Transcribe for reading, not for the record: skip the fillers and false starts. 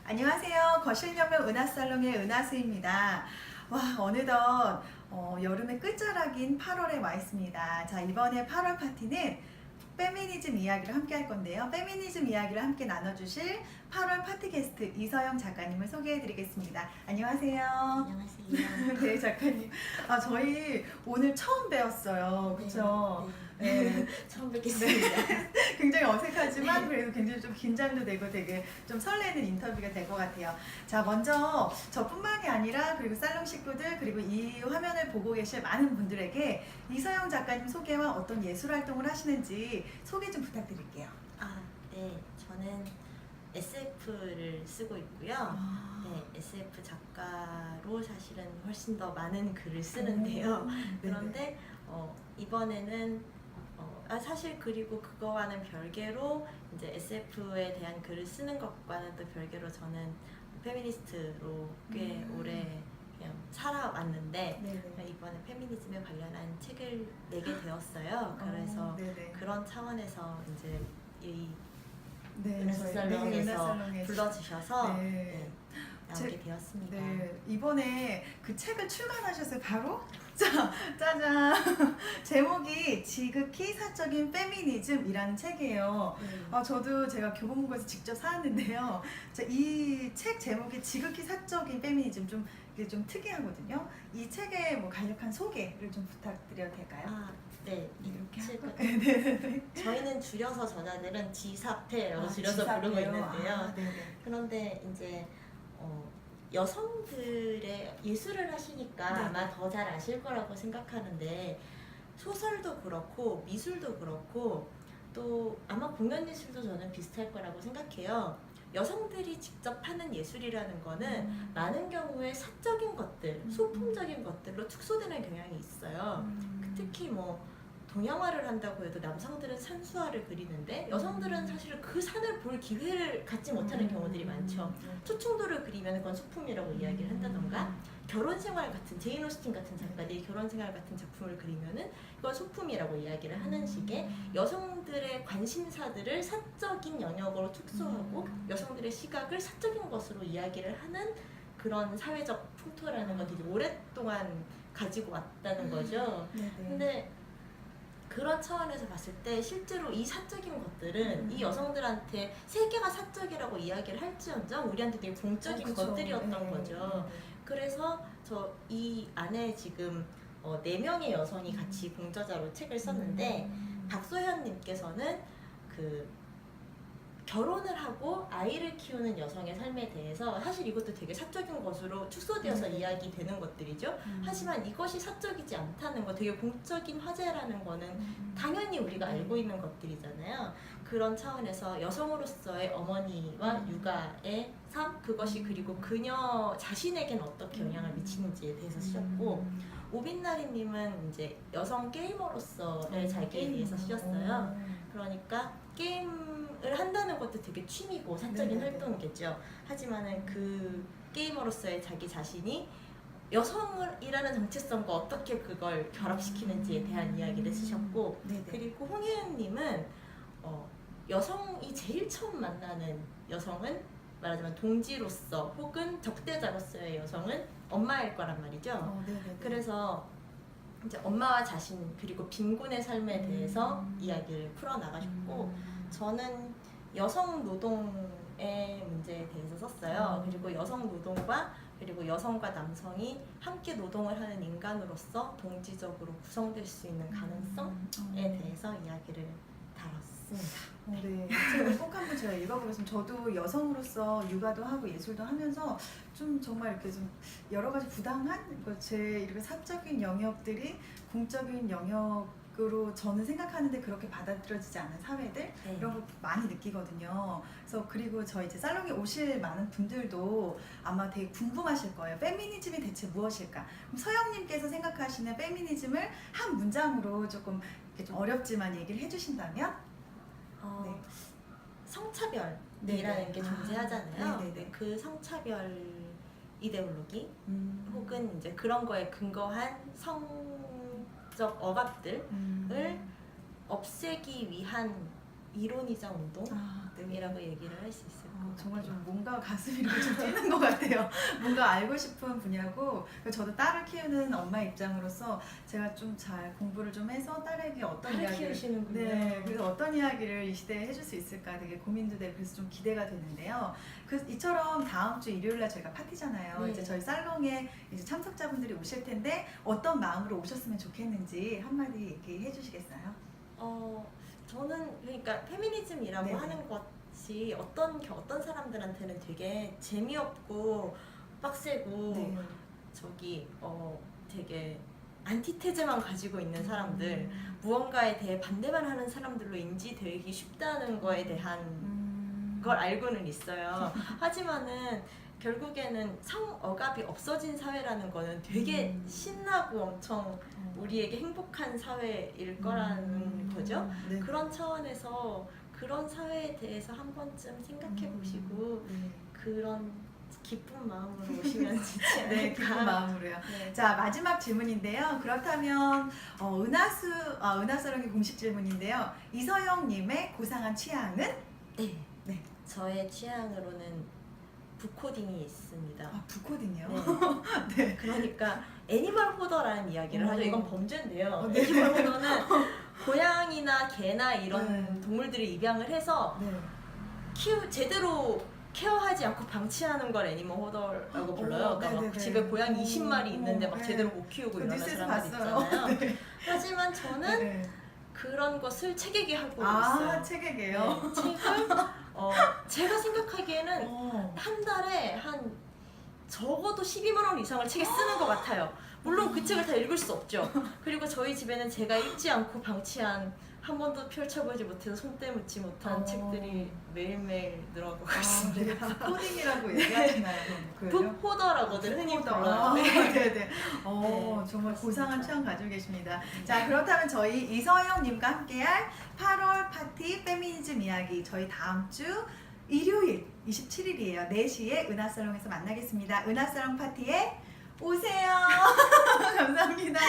안녕하세요. 거실연명 은하살롱의 은하수입니다. 와, 어느덧 여름의 끝자락인 8월에 와 있습니다. 자, 이번에 8월 파티는 페미니즘 이야기를 함께 할 건데요. 페미니즘 이야기를 함께 나눠주실 8월 파티 게스트 이서영 작가님을 소개해드리겠습니다. 안녕하세요. 안녕하세요. 네, 작가님. 저희 오늘 처음 뵈었어요. 그쵸? 네. 처음 뵙겠습니다. 굉장히 어색하지만 그래도 굉장히 좀 긴장도 되고 되게 좀 설레는 인터뷰가 될 것 같아요. 자, 먼저 저뿐만이 아니라 그리고 살롱 식구들 그리고 이 화면을 보고 계실 많은 분들에게 이서영 작가님 소개와 어떤 예술 활동을 하시는지 소개 좀 부탁드릴게요. 네. 저는 SF를 쓰고 있고요. 네, SF 작가로 사실은 훨씬 더 많은 글을 쓰는데요. 그런데 이번에는 사실 그리고 그거와는 별개로 이제 SF에 대한 글을 쓰는 것과는 또 별개로 저는 페미니스트로 꽤 오래 그냥 살아왔는데 이번에 페미니즘에 관련한 책을 내게 되었어요. 그래서 그런 차원에서 이제 이 은하살롱에서 불러주셔서 나오게 되었습니다. 네, 이번에 그 책을 출간하셨어요. 바로? 자, 짜잔! 제목이 지극히 사적인 페미니즘이라는 책이에요. 저도 제가 교보문고에서 직접 사왔는데요. 이 책 제목이 지극히 사적인 페미니즘 이게 좀 특이하거든요. 이 책의 뭐 간략한 소개를 좀 부탁드려도 될까요? 네, 이렇게 책은 저희는 줄여서 저자들은 지사페라고 줄여서 부르고 있는데요. 그런데 이제 여성들의 예술을 하시니까 아마 더 잘 아실 거라고 생각하는데 소설도 그렇고 미술도 그렇고 또 아마 공연 예술도 저는 비슷할 거라고 생각해요. 여성들이 직접 하는 예술이라는 거는 많은 경우에 사적인 것들, 소품적인 것들로 축소되는 경향이 있어요. 특히 뭐 동양화를 한다고 해도 남성들은 산수화를 그리는데 여성들은 사실 그 산을 볼 기회를 갖지 못하는 경우들이 많죠. 초충도를 그리면 그건 소품이라고 이야기를 한다던가 결혼생활 같은 제인 오스틴 같은 작가들이 결혼생활 같은 작품을 그리면은 이건 소품이라고 이야기를 하는 식의 여성들의 관심사들을 사적인 영역으로 축소하고 여성들의 시각을 사적인 것으로 이야기를 하는 그런 사회적 풍토라는 걸 되게 오랫동안 가지고 왔다는 거죠. 근데 그런 차원에서 봤을 때 실제로 이 사적인 것들은 이 여성들한테 세계가 사적이라고 이야기를 할지언정 우리한테 되게 공적인 것들이었던 거죠. 그래서 저 이 안에 지금 4명의 여성이 같이 공저자로 책을 썼는데 박소현님께서는 그 결혼을 하고 아이를 키우는 여성의 삶에 대해서 사실 이것도 되게 사적인 것으로 축소되어서 이야기되는 것들이죠. 하지만 이것이 사적이지 않다는 거, 되게 공적인 화제라는 거는 당연히 우리가 알고 있는 것들이잖아요. 그런 차원에서 여성으로서의 어머니와 육아의 삶, 그것이 그리고 그녀 자신에게는 어떻게 영향을 미치는지에 대해서 쓰셨고, 오빈나리님은 이제 여성 게이머로서의 자기에 대해서 쓰셨어요. 그러니까 게임을 한다는 것도 되게 취미고 사적인 활동이겠죠. 하지만은 그 게이머로서의 자기 자신이 여성이라는 정체성과 어떻게 그걸 결합시키는지에 대한 이야기를 쓰셨고, 그리고 홍혜은님은 여성이 제일 처음 만나는 여성은 말하자면 동지로서 혹은 적대자로서의 여성은 엄마일 거란 말이죠. 그래서 이제 엄마와 자신 그리고 빈곤의 삶에 대해서 이야기를 풀어나가셨고, 저는 여성 노동의 문제에 대해서 썼어요. 그리고 여성 노동과 그리고 여성과 남성이 함께 노동을 하는 인간으로서 동지적으로 구성될 수 있는 가능성에 대해서 이야기를 다뤘습니다. 네, 제가 꼭 한번 제가 읽어보겠습니다. 저도 여성으로서 육아도 하고 예술도 하면서 좀 정말 이렇게 좀 여러 가지 부당한 제 이렇게 사적인 영역들이 공적인 영역으로 저는 생각하는데 그렇게 받아들여지지 않은 사회들 이런 걸 많이 느끼거든요. 그래서 그리고 저희 이제 살롱에 오실 많은 분들도 아마 되게 궁금하실 거예요. 페미니즘이 대체 무엇일까? 그럼 서영님께서 생각하시는 페미니즘을 한 문장으로 조금 이렇게 좀 어렵지만 얘기를 해주신다면? 성차별이라는 게 존재하잖아요. 그 성차별 이데올로기 혹은 이제 그런 거에 근거한 성적 억압들을 없애기 위한 이론이자 운동이라고 아, 네. 얘기를 할 수 있을 것 같아요. 정말 좀 뭔가 가슴이 이렇게 좀 뛰는 것 같아요. 뭔가 알고 싶은 분야고 저도 딸을 키우는 엄마 입장으로서 제가 좀 잘 공부를 좀 해서 딸에게 어떤 딸을 이야기를 키우시는군요. 네, 그래서 어떤 이야기를 이 시대에 해줄 수 있을까 되게 고민도 되고 그래서 좀 기대가 되는데요. 이처럼 다음 주 일요일날 저희가 파티잖아요. 네. 이제 저희 살롱에 이제 참석자분들이 오실 텐데 어떤 마음으로 오셨으면 좋겠는지 한마디 얘기해 주시겠어요? 저는 그러니까 페미니즘이라고 네네. 하는 것이 어떤 사람들한테는 되게 재미없고 빡세고 네. 되게 안티테제만 가지고 있는 사람들, 무언가에 대해 반대만 하는 사람들로 인지되기 쉽다는 거에 대한 걸 알고는 있어요. 하지만은 결국에는 성억압이 없어진 사회라는 거는 되게 신나고 엄청 우리에게 행복한 사회일 거라는 거죠. 네. 그런 차원에서 그런 사회에 대해서 한 번쯤 생각해 보시고 네. 그런 기쁜 마음으로 오시면 좋지 않을까. 네, 기쁜 마음으로요. 네. 자, 마지막 질문인데요. 그렇다면 은하사랑의 공식 질문인데요. 이서영님의 고상한 취향은? 네. 네. 저의 취향으로는 북코딩이 있습니다. 아, 북코딩이요? 네. 네. 그러니까 애니멀 호더라는 이야기를 하죠. 이건 네. 범죄인데요. 네. 애니멀 호더는 고양이나 개나 이런 네. 동물들을 입양을 해서 네. 제대로 케어하지 않고 방치하는 걸 애니멀 호더라고 불러요. 그러니까 막 네네네. 집에 고양이 20마리 있는데 막 네. 제대로 못 키우고 이러는 뉴스에서 사람들 봤어요. 있잖아요. 네. 하지만 저는 네. 그런 것을 책에게 하고 아, 있어요. 책에게요? 네, 책을 제가 생각하기에는 한 달에 한 적어도 12만 원 이상을 책에 쓰는 것 같아요. 물론 그 책을 다 읽을 수 없죠. 그리고 저희 집에는 제가 읽지 않고 방치한 한 번도 펼쳐보지 못해서 손때 묻지 못한 책들이 매일매일 늘어가고 있습니다. 네. 코딩이라고 얘기하시나요? 북호더라고들 흔히 불러요. 아, 네. 네네. 네, 정말 그렇습니다. 고상한 취향 가지고 계십니다. 자, 그렇다면 저희 이서영님과 함께할 8월 파티 페미니즘 이야기 저희 다음 주 일요일 27일이에요. 4시에 은하살롱에서 만나겠습니다. 은하살롱 파티에 오세요. 감사합니다.